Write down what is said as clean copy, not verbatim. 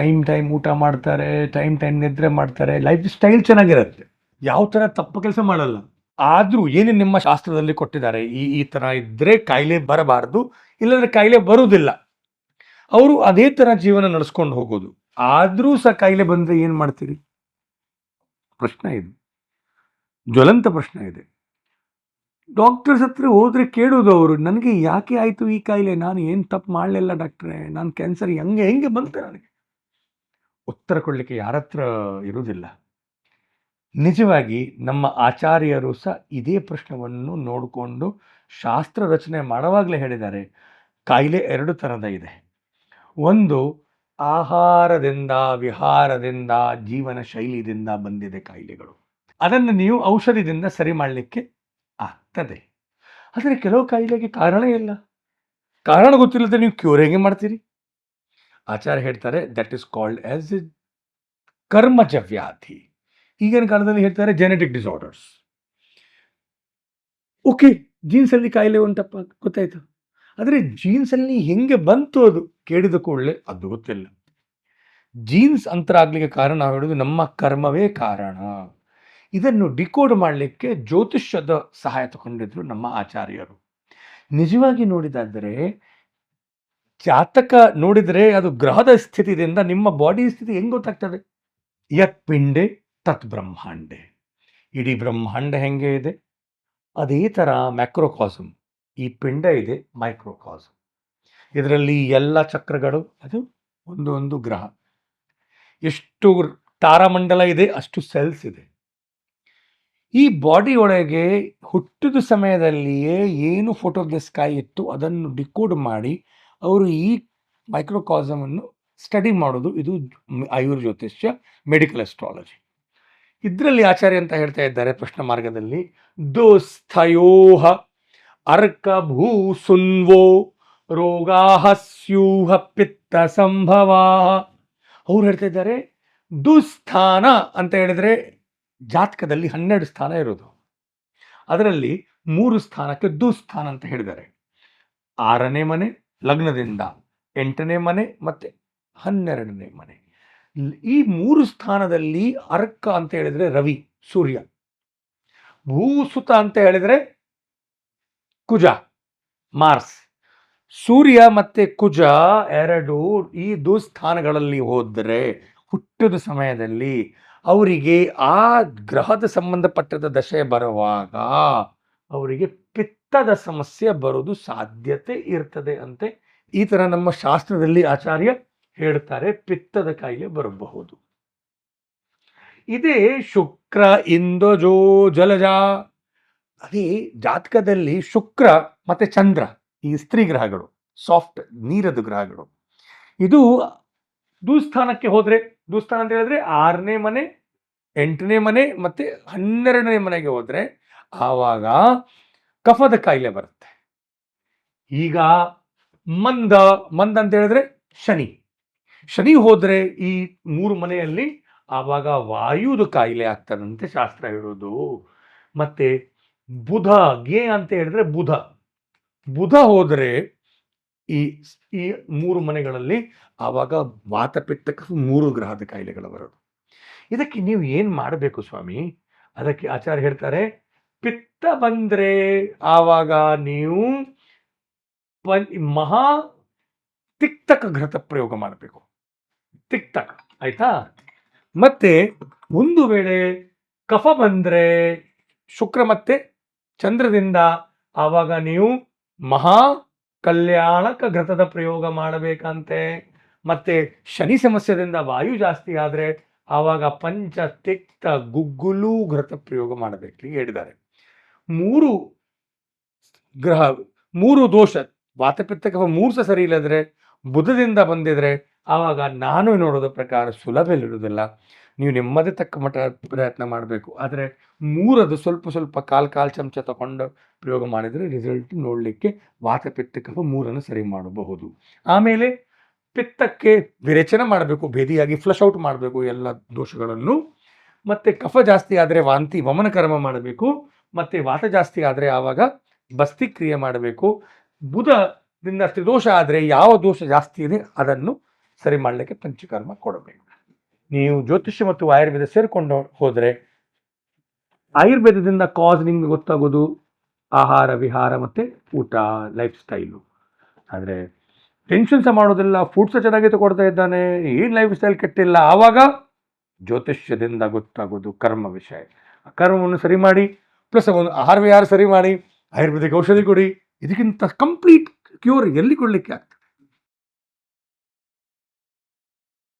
Time ಊಟ ಮಾಡ್ತಾರೆ, time ನಿದ್ರೆ ಮಾಡ್ತಾರೆ, ಲೈಫ್ ಸ್ಟೈಲ್ ಚೆನ್ನಾಗಿರುತ್ತೆ, ಯಾವ ಥರ ತಪ್ಪು ಕೆಲಸ ಮಾಡಲ್ಲ. ಆದರೂ ಏನೇ ನಿಮ್ಮ ಶಾಸ್ತ್ರದಲ್ಲಿ ಕೊಟ್ಟಿದ್ದಾರೆ, ಈ ಈ ಥರ ಇದ್ದರೆ ಕಾಯಿಲೆ ಬರಬಾರ್ದು, ಇಲ್ಲಂದ್ರೆ ಕಾಯಿಲೆ ಬರುವುದಿಲ್ಲ. ಅವರು ಅದೇ ಥರ ಜೀವನ ನಡೆಸ್ಕೊಂಡು ಹೋಗೋದು. ಆದರೂ ಸಹ ಕಾಯಿಲೆ ಬಂದರೆ ಏನು ಮಾಡ್ತೀರಿ? ಪ್ರಶ್ನೆ ಇದು, ಜ್ವಲಂತ ಪ್ರಶ್ನೆ ಇದೆ. ಡಾಕ್ಟರ್ಸ್ ಹತ್ರ ಹೋದ್ರೆ ಕೇಳೋದು ಅವರು, ನನಗೆ ಯಾಕೆ ಆಯಿತು ಈ ಕಾಯಿಲೆ, ನಾನು ಏನು ತಪ್ಪು ಮಾಡಲಿಲ್ಲ ಡಾಕ್ಟ್ರೇ, ನಾನು ಕ್ಯಾನ್ಸರ್ ಹೆಂಗೆ ಬಂತು ನನಗೆ? ಉತ್ತರ ಕೊಡಲಿಕ್ಕೆ ಯಾರ ಹತ್ರ ಇರುವುದಿಲ್ಲ. ನಿಜವಾಗಿ ನಮ್ಮ ಆಚಾರ್ಯರು ಸಹ ಇದೇ ಪ್ರಶ್ನವನ್ನು ನೋಡಿಕೊಂಡು ಶಾಸ್ತ್ರ ರಚನೆ ಮಾಡುವಾಗಲೇ ಹೇಳಿದ್ದಾರೆ, ಕಾಯಿಲೆ 2 ಥರದ ಇದೆ. ಒಂದು ಆಹಾರದಿಂದ, ವಿಹಾರದಿಂದ, ಜೀವನ ಶೈಲಿಯಿಂದ ಬಂದಿದೆ ಕಾಯಿಲೆಗಳು. ಅದನ್ನು ನೀವು ಔಷಧಿದಿಂದ ಸರಿ ಮಾಡಲಿಕ್ಕೆ ಆಗ್ತದೆ. ಆದರೆ ಕೆಲವು ಕಾಯಿಲೆಗೆ ಕಾರಣ ಇಲ್ಲ. ಕಾರಣ ಗೊತ್ತಿಲ್ಲದೆ ನೀವು ಕ್ಯೂರ್ ಹೇಗೆ ಮಾಡ್ತೀರಿ? ಆಚಾರ್ಯ ಹೇಳ್ತಾರೆ, that is called as a ಕರ್ಮಜ ವ್ಯಾಧಿ. ಈಗಿನ ಕಾಲದಲ್ಲಿ ಹೇಳ್ತಾರೆ ಜೆನೆಟಿಕ್ ಡಿಸಾರ್ಡರ್ಸ್. ಓಕೆ, ಜೀನ್ಸಲ್ಲಿ ಕಾಯಿಲೆ ಉಂಟಪ್ಪ, ಗೊತ್ತಾಯ್ತು. ಆದರೆ ಜೀನ್ಸಲ್ಲಿ ಹೆಂಗೆ ಬಂತು ಅದು ಕೇಳಿದ ಕೂಡಲೇ ಅದು ಗೊತ್ತಿಲ್ಲ. ಜೀನ್ಸ್ ಅಂತರ ಆಗ್ಲಿಕ್ಕೆ ಕಾರಣ ನಾವು ಹೇಳೋದು ನಮ್ಮ ಕರ್ಮವೇ ಕಾರಣ. ಇದನ್ನು ಡಿಕೋಡ್ ಮಾಡಲಿಕ್ಕೆ ಜ್ಯೋತಿಷ್ಯದ ಸಹಾಯ ತಗೊಂಡಿದ್ರು ನಮ್ಮ ಆಚಾರ್ಯರು. ನಿಜವಾಗಿ ನೋಡಿದಾದರೆ ಜಾತಕ ನೋಡಿದರೆ ಅದು ಗ್ರಹದ ಸ್ಥಿತಿಯಿಂದ ನಿಮ್ಮ ಬಾಡಿ ಸ್ಥಿತಿ ಹೆಂಗೆ ಗೊತ್ತಾಗ್ತದೆ? ಯತ್ ಪಿಂಡೆ ತತ್ ಬ್ರಹ್ಮಾಂಡೆ. ಇಡೀ ಬ್ರಹ್ಮಾಂಡ ಹೆಂಗೆ ಇದೆ ಅದೇ ಥರ ಮ್ಯಾಕ್ರೋಕಾಸಮ್, ಈ ಪಿಂಡ ಇದೆ ಮೈಕ್ರೋಕಾಸಮ್. ಇದರಲ್ಲಿ ಎಲ್ಲ ಚಕ್ರಗಳು, ಅದು ಒಂದು ಗ್ರಹ. ಎಷ್ಟು ತಾರಾಮಂಡಲ ಇದೆ ಅಷ್ಟು ಸೆಲ್ಸ್ ಇದೆ. ಈ ಬಾಡಿ ಒಳಗೆ ಹುಟ್ಟಿದ ಸಮಯದಲ್ಲಿಯೇ ಏನು ಫೋಟೋ ಆಫ್ ದ ಸ್ಕೈ ಇತ್ತು ಅದನ್ನು ಡಿಕೋಡ್ ಮಾಡಿ ಅವರು ಈ ಮೈಕ್ರೋಕಾಸಮನ್ನು ಸ್ಟಡಿ ಮಾಡೋದು. ಇದು ಆಯುರ್ ಜ್ಯೋತಿಷ್ಯ, ಮೆಡಿಕಲ್ ಅಸ್ಟ್ರಾಲಜಿ. ಇದರಲ್ಲಿ ಆಚಾರ್ಯ ಅಂತ ಹೇಳ್ತಾ ಇದ್ದಾರೆ ಪ್ರಶ್ನ ಮಾರ್ಗದಲ್ಲಿ, ದೋಸ್ಥಯೋಹ ಅರ್ಕ ಭೂ ಸುನ್ವೋ ರೋಗಾಹ ಸ್ಯೂಹ ಪಿತ್ತ ಸಂಭವಾ. ಅವ್ರು ಹೇಳ್ತಾ ಇದ್ದಾರೆ, ದುಸ್ಥಾನ ಅಂತ ಹೇಳಿದ್ರೆ ಜಾತಕದಲ್ಲಿ 12 ಸ್ಥಾನ ಇರೋದು, ಅದರಲ್ಲಿ 3 ಸ್ಥಾನಕ್ಕೆ ದುಸ್ಥಾನ ಅಂತ ಹೇಳಿದ್ದಾರೆ. 6ನೇ ಮನೆ ಲಗ್ನದಿಂದ, 8ನೇ ಮನೆ ಮತ್ತೆ 12ನೇ ಮನೆ. ಈ 3 ಸ್ಥಾನದಲ್ಲಿ ಅರ್ಕ ಅಂತ ಹೇಳಿದ್ರೆ ರವಿ, ಸೂರ್ಯ. ಭೂಸುತ ಅಂತ ಹೇಳಿದ್ರೆ ಕುಜ, ಮಾರ್ಸ್. ಸೂರ್ಯ ಮತ್ತೆ ಕುಜ ಎರಡು ಈ ದುಸ್ಥಾನಗಳಲ್ಲಿ ಹೋದರೆ ಹುಟ್ಟಿದ ಸಮಯದಲ್ಲಿ ಅವರಿಗೆ ಆ ಗ್ರಹದ ಸಂಬಂಧಪಟ್ಟದ ದಶೆ ಬರುವಾಗ ಅವರಿಗೆ ಪಿತ್ತದ ಸಮಸ್ಯೆ ಬರೋದು ಸಾಧ್ಯತೆ ಇರ್ತದೆ ಅಂತೆ. ಈ ಥರ ನಮ್ಮ ಶಾಸ್ತ್ರದಲ್ಲಿ ಆಚಾರ್ಯ ಹೇಳ್ತಾರೆ, ಪಿತ್ತದ ಕಾಯಿಲೆ ಬರಬಹುದು. ಇದೇ ಶುಕ್ರ ಇಂದ್ರಜೋ ಜಲಜ. ಅದೇ ಜಾತಕದಲ್ಲಿ ಶುಕ್ರ ಮತ್ತೆ ಚಂದ್ರ, ಈ ಸ್ತ್ರೀ ಗ್ರಹಗಳು, ಸಾಫ್ಟ್ ನೀರದ ಗ್ರಹಗಳು, ಇದು ದುಸ್ಥಾನಕ್ಕೆ ಹೋದ್ರೆ, ದುಸ್ಥಾನ ಅಂತ ಹೇಳಿದ್ರೆ 6ನೇ ಮನೆ, 8ನೇ ಮನೆ ಮತ್ತೆ 12ನೇ ಮನೆಗೆ ಹೋದ್ರೆ ಆವಾಗ ಕಫದ ಕಾಯಿಲೆ ಬರುತ್ತೆ. ಈಗ ಮಂದ ಅಂತ ಹೇಳಿದ್ರೆ ಶನಿ ಹೋದ್ರೆ ಈ 3 ಮನೆಯಲ್ಲಿ ಆವಾಗ ವಾಯುದ ಕಾಯಿಲೆ ಆಗ್ತದಂತೆ ಶಾಸ್ತ್ರ ಹೇಳೋದು. ಮತ್ತೆ ಬುಧ, ಗೆ ಅಂತ ಹೇಳಿದ್ರೆ ಬುಧ ಹೋದರೆ ಈ 3 ಮನೆಗಳಲ್ಲಿ ಆವಾಗ ವಾತ ಪಿತ್ತ ಕಫ 3 ಗ್ರಹದ ಕಾಯಿಲೆಗಳು ಬರೋದು. ಇದಕ್ಕೆ ನೀವು ಏನು ಮಾಡಬೇಕು ಸ್ವಾಮಿ? ಅದಕ್ಕೆ ಆಚಾರ್ಯ ಹೇಳ್ತಾರೆ, ಪಿತ್ತ ಬಂದ್ರೆ ಆವಾಗ ನೀವು ಮಹಾ ತಿಕ್ತಕ ಘೃತ ಪ್ರಯೋಗ ಮಾಡಬೇಕು. ತಿಕ್ತಕ ಆಯ್ತಾ? ಮತ್ತೆ ಒಂದು ವೇಳೆ ಕಫ ಬಂದ್ರೆ ಶುಕ್ರ ಮತ್ತೆ ಚಂದ್ರದಿಂದ ಆವಾಗ ನೀವು ಮಹಾ ಕಲ್ಯಾಣಕ ಘೃತದ ಪ್ರಯೋಗ ಮಾಡಬೇಕಂತೆ. ಮತ್ತೆ ಶನಿ ಸಮಸ್ಯೆದಿಂದ ವಾಯು ಜಾಸ್ತಿ ಆದ್ರೆ ಆವಾಗ ಪಂಚ ತಿಕ್ತ ಗುಗ್ಗುಲು ಘೃತ ಪ್ರಯೋಗ ಮಾಡಬೇಕು ಹೇಳಿದ್ದಾರೆ. 3 ಗ್ರಹ, 3 ದೋಷ, ವಾತಪಿತ್ತ ಕಫ 3 ಸಹ ಸರಿ ಇಲ್ಲದ್ರೆ ಬುಧದಿಂದ ಬಂದಿದ್ರೆ ಆವಾಗ ನಾನು ನೋಡೋದ ಪ್ರಕಾರ ಸುಲಭ ಇರುವುದಿಲ್ಲ. ನೀವು ನಿಮ್ಮದೇ ತಕ್ಕ ಮಟ್ಟ ಪ್ರಯತ್ನ ಮಾಡಬೇಕು. ಆದರೆ 3ಅದು ಸ್ವಲ್ಪ ಕಾಲ್ ಚಮಚ ತಗೊಂಡು ಪ್ರಯೋಗ ಮಾಡಿದರೆ ರಿಸಲ್ಟ್ ನೋಡಲಿಕ್ಕೆ ವಾತಪಿತ್ತ ಕಫ 3ಅನ್ನು ಸರಿ ಮಾಡಬಹುದು. ಆಮೇಲೆ ಪಿತ್ತಕ್ಕೆ ವಿರೇಚನ ಮಾಡಬೇಕು, ಭೇದಿಯಾಗಿ ಫ್ಲಶ್ ಔಟ್ ಮಾಡಬೇಕು ಎಲ್ಲ ದೋಷಗಳನ್ನು. ಮತ್ತೆ ಕಫ ಜಾಸ್ತಿ ಆದರೆ ವಾಂತಿ ವಮನ ಕರ್ಮ ಮಾಡಬೇಕು. ಮತ್ತೆ ವಾತ ಜಾಸ್ತಿ ಆದರೆ ಆವಾಗ ಬಸ್ತಿ ಕ್ರಿಯೆ ಮಾಡಬೇಕು. ಬುಧದಿಂದ ತ್ರಿದೋಷ ಆದರೆ ಯಾವ ದೋಷ ಜಾಸ್ತಿ ಇದೆ ಅದನ್ನು ಸರಿ ಮಾಡಲಿಕ್ಕೆ ಪಂಚಕರ್ಮ ಕೊಡಬೇಕು. ನೀವು ಜ್ಯೋತಿಷ್ಯ ಮತ್ತು ಆಯುರ್ವೇದ ಸೇರಿಕೊಂಡು ಹೋದರೆ ಆಯುರ್ವೇದದಿಂದ ಕಾಸ್ ನಿಮ್ಗೆ ಗೊತ್ತಾಗೋದು ಆಹಾರ ವಿಹಾರ ಮತ್ತು ಊಟ, ಲೈಫ್ ಸ್ಟೈಲು. ಆದರೆ ಟೆನ್ಷನ್ ಸಹ ಮಾಡೋದಿಲ್ಲ, ಫುಡ್ ಸಹ ಚೆನ್ನಾಗಿ ತಗೊಳ್ತಾ ಇದ್ದಾನೆ, ಏನು ಲೈಫ್ ಸ್ಟೈಲ್ ಕೆಟ್ಟಿಲ್ಲ, ಆವಾಗ ಜ್ಯೋತಿಷ್ಯದಿಂದ ಗೊತ್ತಾಗೋದು ಕರ್ಮ ವಿಷಯ. ಆ ಕರ್ಮವನ್ನು ಸರಿ ಮಾಡಿ, ಪ್ಲಸ್ ಒಂದು ಆಹಾರ ವಿಹಾರ ಸರಿ ಮಾಡಿ, ಆಯುರ್ವೇದಿಕ್ ಔಷಧಿ ಕೊಡಿ. ಇದಕ್ಕಿಂತ ಕಂಪ್ಲೀಟ್ ಕ್ಯೂರ್ ಎಲ್ಲಿ ಕೊಡಲಿಕ್ಕೆ ಆಗ್ತದೆ?